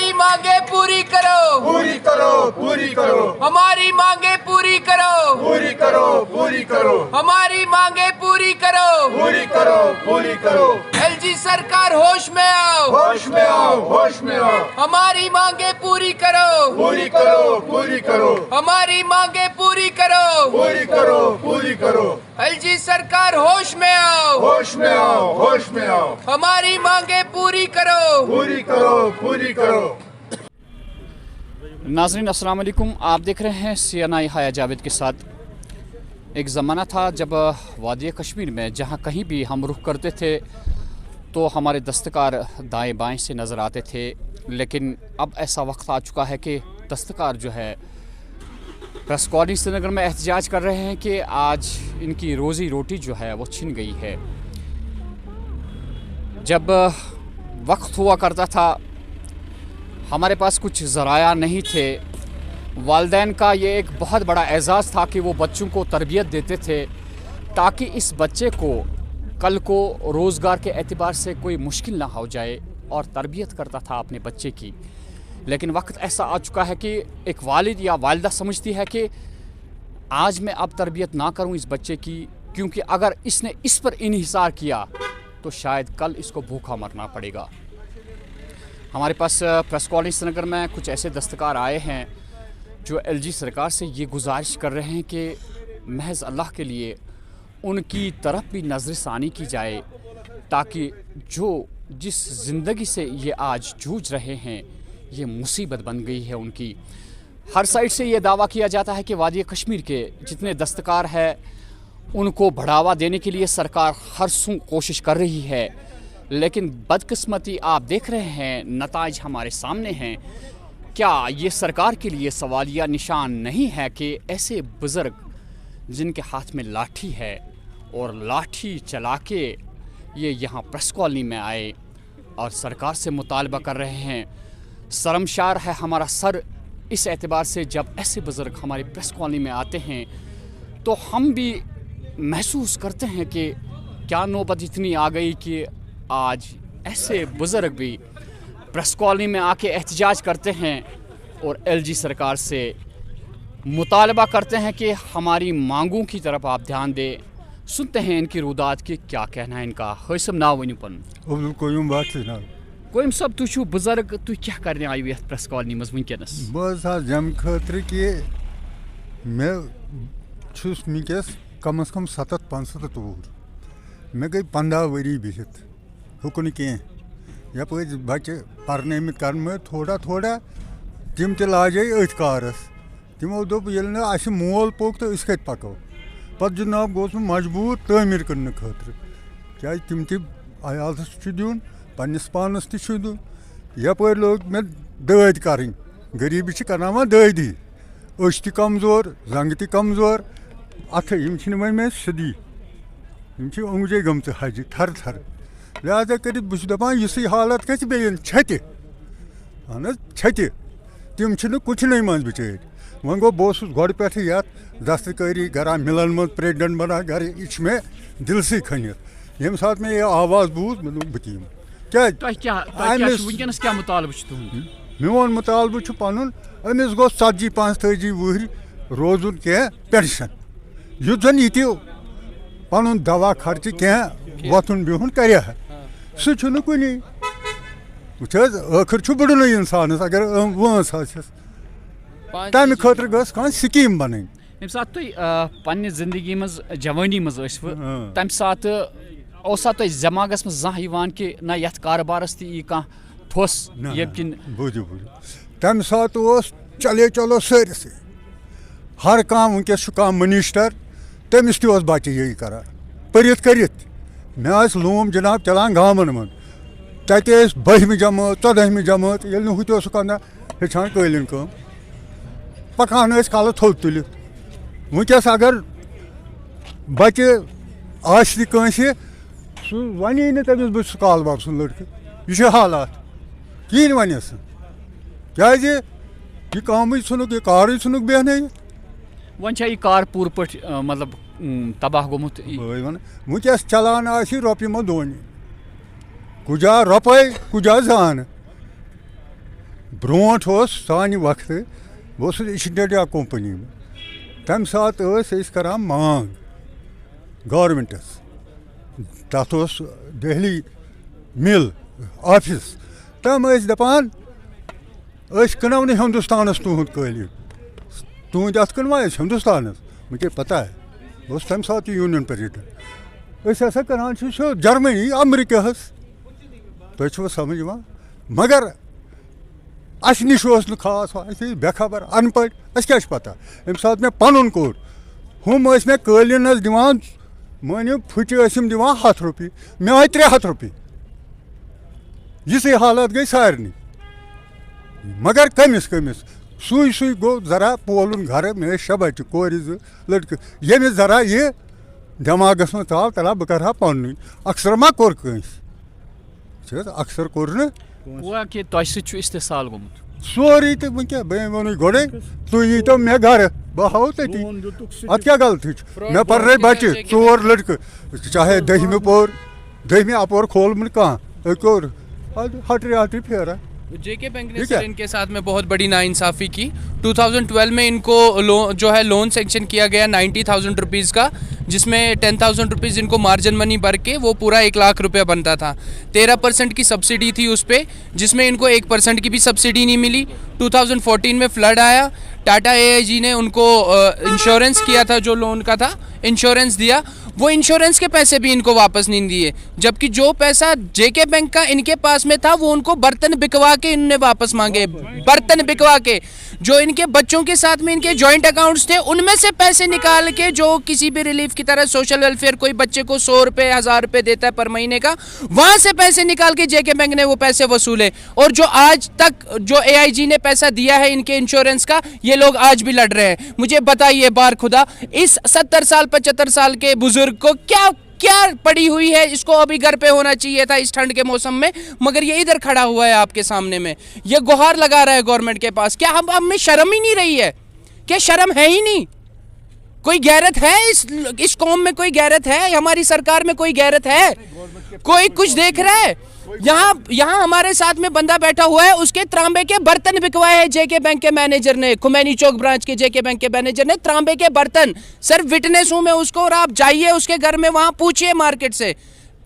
हमारी मांगे पूरी करो, पूरी करो, पूरी करो, हमारी मांगे पूरी करो, पूरी करो, पूरी करो, हमारी मांगे पूरी करो, पूरी करो, पूरी करो। एलजी सरकार होश में आओ, होश में आओ, होश में आओ, हमारी मांगे पूरी करो, पूरी करो, पूरी करो, हमारी मांगे पूरी करो, पूरी करो, पूरी करो। एलजी सरकार होश में आओ, होश में आओ, होश में आओ, हमारी मांगे पूरी करो, पूरी करो, पूरी करो। नाज़रीन अस्सलाम वालेकुम, आप देख रहे हैं CNI हाया जावेद के साथ। एक ज़माना था जब वादी कश्मीर में जहाँ कहीं भी हम रुख करते थे तो हमारे दस्तकार दाएं बाएं से नज़र आते थे, लेकिन अब ऐसा वक्त आ चुका है कि दस्तकार जो है प्रेस कॉलोनी श्रीनगर में एहतजाज कर रहे हैं कि आज इनकी रोज़ी रोटी जो है वो छिन गई है। जब वक्त हुआ करता था हमारे पास कुछ ज़राया नहीं थे, वालिदैन का ये एक बहुत बड़ा एज़ाज़ था कि वो बच्चों को तरबियत देते थे ताकि इस बच्चे को कल को रोज़गार के एतबार से कोई मुश्किल ना हो जाए, और तरबियत करता था अपने बच्चे की। लेकिन वक्त ऐसा आ चुका है कि एक वालिद या वालिदा समझती है कि आज मैं अब तरबियत ना करूं इस बच्चे की, क्योंकि अगर इसने इस पर इन्हिसार किया तो शायद कल इसको भूखा मरना पड़ेगा। हमारे पास प्रेस कॉलोनी श्रीनगर में कुछ ऐसे दस्तकार आए हैं जो एलजी सरकार से ये गुजारिश कर रहे हैं कि महज अल्लाह के लिए उनकी तरफ भी नज़र सानी की जाए, ताकि जिस ज़िंदगी से ये आज जूझ रहे हैं ये मुसीबत बन गई है उनकी। हर साइड से ये दावा किया जाता है कि वादी कश्मीर के जितने दस्तकार हैं उनको बढ़ावा देने के लिए सरकार हर सू कोशिश कर रही है, लेकिन बदकिस्मती आप देख रहे हैं, नताइज हमारे सामने हैं। क्या ये सरकार के लिए सवालिया निशान नहीं है कि ऐसे बुज़ुर्ग जिनके हाथ में लाठी है और लाठी चला के ये यहाँ प्रेस कॉलोनी में आए और सरकार से मुतालबा कर रहे हैं। शर्मशार है हमारा सर इस एतबार से, जब ऐसे बुज़ुर्ग हमारी प्रेस कॉलोनी में आते हैं तो हम भी महसूस करते हैं कि क्या नौबत इतनी आ गई कि आज ऐसे बुज़ुर्ग भी प्रेस कॉलोनी में आके एहतजाज करते हैं और एलजी सरकार से मुतालबा करते हैं कि हमारी मांगों की तरफ आप ध्यान दें। सुनते हैं इनकी रुदात की क्या कहना है इनका। हसम नाव वन पन अब्दुल कोयूम बात ना कोयम सब तुम बुजुर्ग, तु क्या करने आयु ये प्रेस कॉलोनी मज वनकस? बस जम खतर कि मे वनकस कम अज कम 67 वोर मे गई 15 वरी बिहित हुकन कह यप बच्चे पर्न कर थोड़ा थोड़ा तम त लाजे अथ कारस। तमो दोप ये मोल पोक तो अस कत पको, पत जनाब गोस मजबूर तमीर करने खतर, क्या तम तयालस दिन पन्नस पानस तुन यपर लोग मे दद कर गरीबी करान ददी, अश त कमजोर जंग त कमजोर, अथ वो मे सदी ओंगजे गम हज थर थर, लिहाजा कर दपान इस हालत गि बेन छत अहन छत तम कुछ मज बिचार। वो गो बस गोड़ पे दस्तकारी करा मिलन मज प्रेसिडेंट बना गर यह मे दिल से खनित। ये सात मे यह आवाज बूज मे दोप बह मोन मुतालबा पन अमिस गो 40-45 वहर रोजुन कह पेंशन, युथ जन ये पन दवा खर्च कह वथुन बिहुन कर सह कुन आखिर बुड़न इंसानस अगर वंस तमें खतर गह स्कीम बन। ये सात तुम जिंदगी मज जवानी मज तम सात दिमागस मह कि ना ये कारोबारस ती कह ठोस यकिन बूझो तम सात चले चलो सारिस हर कह वनकस मिनिस्टर तमिस तस बच्चे यही कर परित कर मे लूम जनाब चलान गामन मन तत 12वीं जमात 14वीं जमात ये हूँ कर हेचान कलिन कम पकान कल थोद तुल। वनकस अगर बच्चे आस सह वनी न तमिस बह काल बाब सुन लड़के यह हालात कहें वनस क्या यह कम ुनुक यह कार ुनुक बेहन वन यह कार पूर पे मतलब तबाह गोमुत वनकस चलान रोपये मो दोन कुजा रोपे कुजा जान ब्रोंठ सानि वक्त बस ईस्ट इंडिया कंपनी में तम सात करान मांग गवर्नमेंटस तथ दहली मिल ऑफिस तम दपान कनो न हिंदुस्तानस तुहद कलीन तुहद अत कनवा हिंदुस्तानस मुझे पता है बस तम सात यूनियन पेरिड करान जर्मनी अमेरिका तुम समझ मगर अस निश खास बेखबर अनपढ़ क्या पता अमे सात मे पन कोर हम मे कलिनस दिवान मानियो फुट दिवान 100 रुपये मे आए 300 रुपये यी हालत गई सारे मगर कमिस कमिस सुई गो जरा पोलुन घर मे 6 बच्चे कोर 2 लड़के यमिस जरा ये दिमागस में आव तला बह कर पन अक्सर मा कोर कंस अक्सर कोर न इस्तेसाल गोमुत सोरी तो क्या वो गोड़े तु यी तो मे घर बह हाव तती अत क्या गलती मे पर्रे बच्चे 4 लड़के चाहे 10वीं पोर 10वीं अपोर खोल कह कोर हटरी फेरा जेके बैंक ने सर इनके साथ में बहुत बड़ी नाइंसाफ़ी की। 2012 में इनको लोन सेंक्शन किया गया 90,000 रुपीज़ का, जिसमें 10,000 रुपीज़ इनको मार्जिन मनी भर के वो पूरा 1 लाख रुपया बनता था। 13% की सब्सिडी थी उस पर, जिसमें इनको 1% की भी सब्सिडी नहीं मिली। 2014 में फ्लड आया, टाटा AIG ने उनको इंश्योरेंस किया था, जो लोन का था इंश्योरेंस दिया, वो इंश्योरेंस के पैसे भी इनको वापस नहीं दिए, जबकि जो पैसा जेके बैंक का इनके पास में था वो उनको बर्तन बिकवा के इन्होंने वापस मांगे। बर्तन बिकवा के, जो इनके बच्चों के साथ में इनके जॉइंट अकाउंट्स थे उनमें से पैसे निकाल के, जो किसी भी रिलीफ की तरह सोशल वेलफेयर कोई बच्चे को 100 रुपये 1000 रुपये देता है पर महीने का, वहाँ से पैसे निकाल के जेके बैंक ने वो पैसे वसूले। और जो आज तक जो AIG ने पैसा दिया है इनके इंश्योरेंस का, ये लोग आज भी लड़ रहे हैं। मुझे बताइए बार खुदा, इस 70 साल 75 साल के बुजुर्ग को क्या पड़ी हुई है? इसको अभी घर पे होना चाहिए था इस ठंड के मौसम में, मगर ये इधर खड़ा हुआ है आपके सामने में, ये गुहार लगा रहा है गवर्नमेंट के पास। क्या हम में शर्म ही नहीं रही है? क्या शर्म है ही नहीं? कोई गैरत है इस कौम में? कोई गैरत है? हमारी सरकार में कोई गैरत है? कोई कुछ देख रहा है? यहाँ हमारे साथ में बंदा बैठा हुआ है, उसके तांबे के बर्तन बिकवाए हैं जेके बैंक के मैनेजर ने, खुमैनी चौक ब्रांच के जेके बैंक के मैनेजर ने तांबे के बर्तन। सर विटनेस हूं मैं उसको, और आप जाइए उसके घर में, वहां पूछिए मार्केट से।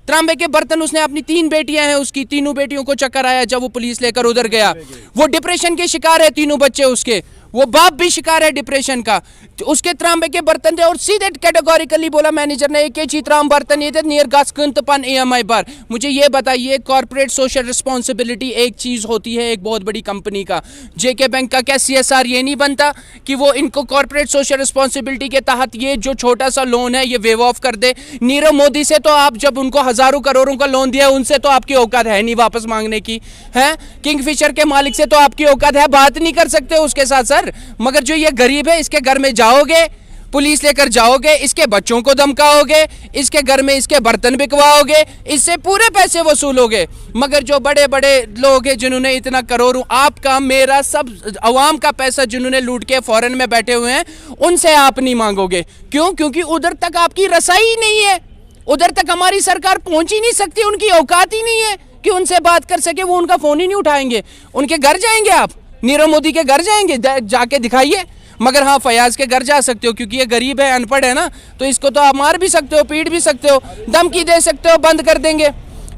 तांबे के बर्तन उसने अपनी 3 बेटियां हैं उसकी, तीनों बेटियों को चक्कर आया जब वो पुलिस लेकर उधर गया। वो डिप्रेशन के शिकार है, तीनों बच्चे उसके, वो बाप भी शिकार है डिप्रेशन का। उसके तांबे के बर्तन थे और सीधे कैटेगोरिकली बोला मैनेजर ने कि चीतराम बर्तन ये थे नियर गास पन EMI पर। मुझे ये बताइए, कॉर्पोरेट सोशल रिस्पॉन्सिबिलिटी एक चीज़ होती है एक बहुत बड़ी कंपनी का, जेके बैंक का क्या CSR ये नहीं बनता कि वो इनको कॉर्पोरेट सोशल रिस्पॉन्सिबिलिटी के तहत ये जो छोटा सा लोन है ये वेव ऑफ कर दे? नीरव मोदी से तो आप जब उनको हज़ारों करोड़ों का लोन दिया, उनसे तो आपकी औकात है नहीं वापस मांगने की, है? किंगफिशर के मालिक से तो आपकी औकात है, बात नहीं कर सकते उसके साथ सर। मगर जो ये गरीब है, इसके घर में जाओगे, पुलिस लेकर जाओगे, इसके बच्चों को धमकाओगे, इसके घर में इसके बर्तन बिकवाओगे, इससे पूरे पैसे वसूलोगे। मगर जो बड़े बड़े लोग हैं जिन्होंने इतना करोड़ों, आपका मेरा सब अवाम का पैसा जिन्होंने लूट के फॉरेन में बैठे हुए हैं, उनसे आप नहीं मांगोगे। क्यों? क्योंकि उधर तक आपकी रसाई नहीं है, उधर तक हमारी सरकार पहुंच ही नहीं सकती, उनकी औकात ही नहीं है कि उनसे बात कर सके। वो उनका फोन ही नहीं उठाएंगे। उनके घर जाएंगे आप? नीरव मोदी के घर जाएंगे? जाके दिखाइए। मगर हाँ, फयाज के घर जा सकते हो, क्योंकि ये गरीब है, अनपढ़ है ना, तो इसको तो आप मार भी सकते हो, पीट भी सकते हो, धमकी दे सकते हो, बंद कर देंगे।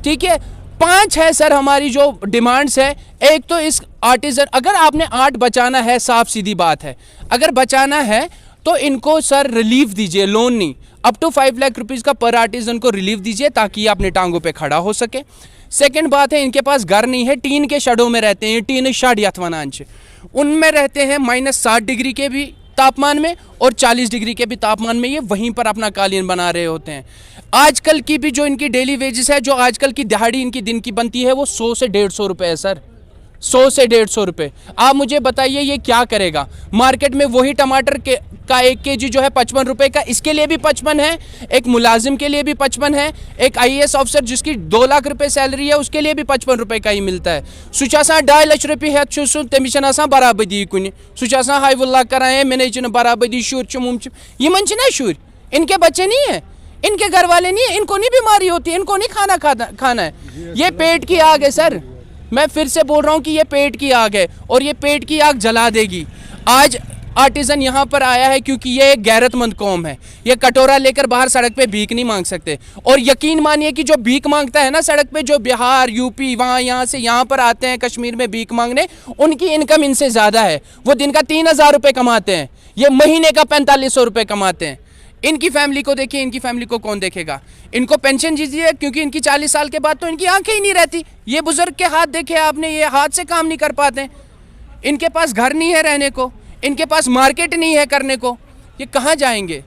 ठीक है, 5 है सर हमारी जो डिमांड्स है। एक तो इस आर्टिजन, अगर आपने आर्ट बचाना है, साफ सीधी बात है, अगर बचाना है तो इनको सर रिलीफ दीजिए, लोन नहीं, अप टू 5 लाख रुपीज़ का पर आर्टिजन को रिलीफ दीजिए ताकि ये अपने टांगों पे खड़ा हो सके। सेकंड बात है, इनके पास घर नहीं है, टीन के शेडों में रहते हैं, टीन शेड यथवनांच, उनमें रहते हैं -7 डिग्री के भी तापमान में और 40 डिग्री के भी तापमान में, ये वहीं पर अपना कालीन बना रहे होते हैं। आजकल की भी जो इनकी डेली वेजेस है, जो आजकल की दिहाड़ी इनकी दिन की बनती है, वो 100 से 150 रुपये है सर, 100 से 150 रुपये। आप मुझे बताइए ये क्या करेगा? मार्केट में वही टमाटर का 1 kg जो है 55 रुपये का, इसके लिए भी 55 है, एक मुलाजिम के लिए भी 55 है, एक IAS ऑफिसर जिसकी 2 लाख रुपये सैलरी है उसके लिए भी 55 रुपये का ही मिलता है। सुचा 2.5 लाख रुपये है, तमिस बराबदी कुन, सुचा हाइवुल्ला कराए मैंने बराबदी, शुर ये मन ना शुर, इनके बच्चे नहीं है, इनके घर वाले नहीं है, इनको नहीं बीमारी होती है, इनको नहीं खाना है, ये पेट की आग है सर, میں پھر سے بول رہا ہوں کہ یہ پیٹ کی آگ ہے اور یہ پیٹ کی آگ جلا دے گی. آج آرٹیزن یہاں پر آیا ہے کیونکہ یہ ایک غیرت مند قوم ہے. یہ کٹورا لے کر باہر سڑک پہ بھیک نہیں مانگ سکتے. اور یقین مانیے کہ جو بھیک مانگتا ہے نا سڑک پہ, جو بہار یو پی وہاں یہاں سے یہاں پر آتے ہیں کشمیر میں بھیک مانگنے, ان کی انکم ان سے زیادہ ہے. وہ دن کا 3,000 روپے کماتے ہیں, یہ مہینے کا 4,500 روپے کماتے ہیں. ان کی فیملی کو دیکھیں, ان کی فیملی کو کون دیکھے گا؟ ان کو پینشن دیجیے کیونکہ ان کی 40 سال کے بعد تو ان کی آنکھیں ہی نہیں رہتی. یہ بزرگ کے ہاتھ دیکھے آپ نے, یہ ہاتھ سے کام نہیں کر پاتے. ان کے پاس گھر نہیں ہے رہنے کو, ان کے پاس مارکیٹ نہیں ہے کرنے کو, یہ کہاں جائیں گے؟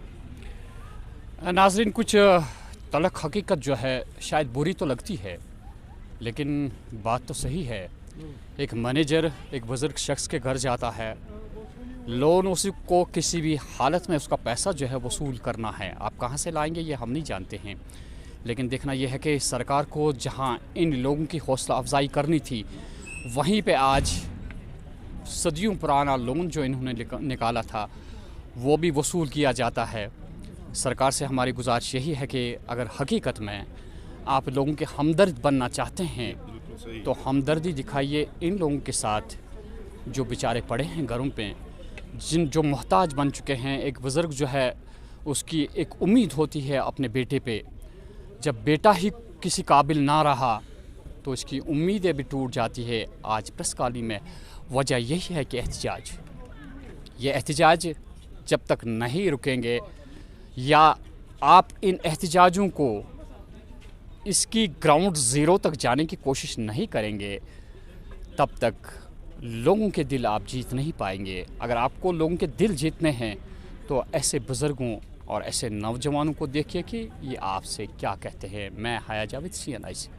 ناظرین, کچھ تلخ حقیقت جو ہے شاید بری تو لگتی ہے, لیکن بات تو صحیح ہے. ایک مینیجر ایک بزرگ شخص کے گھر جاتا ہے, لون اسی کو کسی بھی حالت میں اس کا پیسہ جو ہے وصول کرنا ہے. آپ کہاں سے لائیں گے یہ ہم نہیں جانتے ہیں, لیکن دیکھنا یہ ہے کہ سرکار کو جہاں ان لوگوں کی حوصلہ افزائی کرنی تھی, وہیں پہ آج صدیوں پرانا لون جو انہوں نے نکالا تھا وہ بھی وصول کیا جاتا ہے. سرکار سے ہماری گزارش یہی ہے کہ اگر حقیقت میں آپ لوگوں کے ہمدرد بننا چاہتے ہیں تو ہمدردی دکھائیے ان لوگوں کے ساتھ جو بیچارے پڑے ہیں گھروں پہ, جو محتاج بن چکے ہیں. ایک بزرگ جو ہے اس کی ایک امید ہوتی ہے اپنے بیٹے پہ, جب بیٹا ہی کسی قابل نہ رہا تو اس کی امیدیں بھی ٹوٹ جاتی ہے. آج پریس کالونی میں وجہ یہی ہے کہ یہ احتجاج جب تک نہیں رکیں گے یا آپ ان احتجاجوں کو اس کی گراؤنڈ زیرو تک جانے کی کوشش نہیں کریں گے, تب تک لوگوں کے دل آپ جیت نہیں پائیں گے. اگر آپ کو لوگوں کے دل جیتنے ہیں تو ایسے بزرگوں اور ایسے نوجوانوں کو دیکھیے کہ یہ آپ سے کیا کہتے ہیں. میں حیا جاوید, CNI سے.